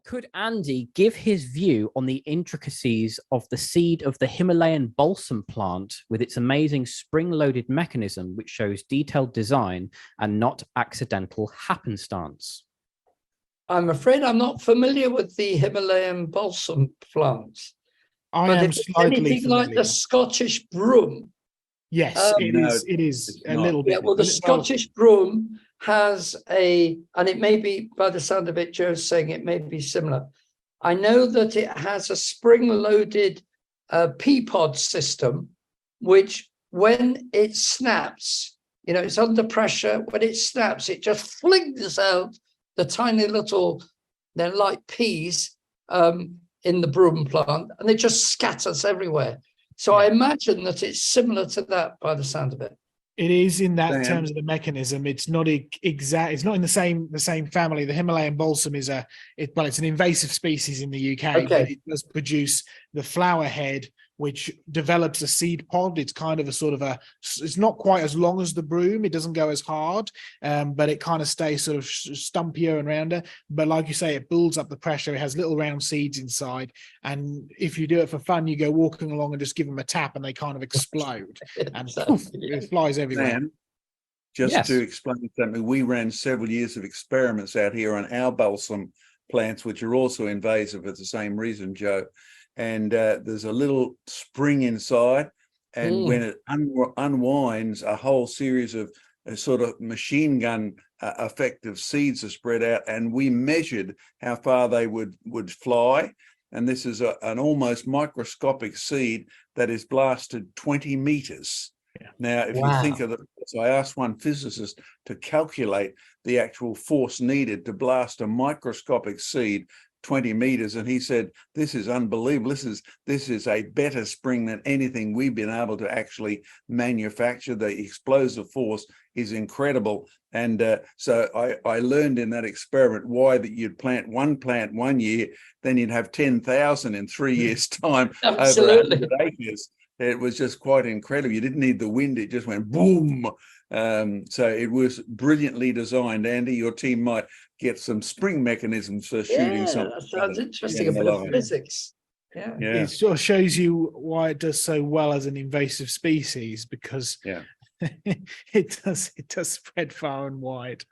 Could Andy give his view on the intricacies of the seed of the Himalayan balsam plant with its amazing spring-loaded mechanism, which shows detailed design and not accidental happenstance? I'm afraid I'm not familiar with the Himalayan balsam plant. I but am if it's slightly anything familiar. like the Scottish broom. Yes, it is a little bit. Yeah, well, the Scottish broom has and it may be, by the sound of it, Joe's saying it may be similar. I know that it has a spring-loaded pea pod system, which when it snaps, it's under pressure. When it snaps, it just flings out the tiny little, they're like peas in the broom plant, and it just scatters everywhere. So I imagine that it's similar to that by the sound of it. It is in that terms of the mechanism. It's not exact. It's not in the same family. The Himalayan balsam is it's an invasive species in the UK, but it does produce the flower head, which develops a seed pod. It's kind of it's not quite as long as the broom. It doesn't go as hard, but it kind of stays sort of stumpier and rounder. But like you say, it builds up the pressure. It has little round seeds inside. And if you do it for fun, you go walking along and just give them a tap and they kind of explode. And poof, it flies everywhere. Sam, just to explain something, we ran several years of experiments out here on our balsam plants, which are also invasive for the same reason, Joe. And there's a little spring inside, and when it unwinds, a whole series of sort of machine gun effective seeds are spread out, and we measured how far they would fly. And this is an almost microscopic seed that is blasted 20 meters. Yeah. Now, if you think of so I asked one physicist to calculate the actual force needed to blast a microscopic seed 20 meters, and he said, this is unbelievable. This is a better spring than anything we've been able to actually manufacture. The explosive force is incredible. And so I learned in that experiment why that you'd plant 1 year, then you'd have 10,000 in 3 years' time over 100 acres. It was just quite incredible. You didn't need the wind. It just went boom. So it was brilliantly designed. Andy, your team might get some spring mechanisms for shooting something. That sounds interesting. A bit of physics. Yeah. It sort of shows you why it does so well as an invasive species, because it does spread far and wide.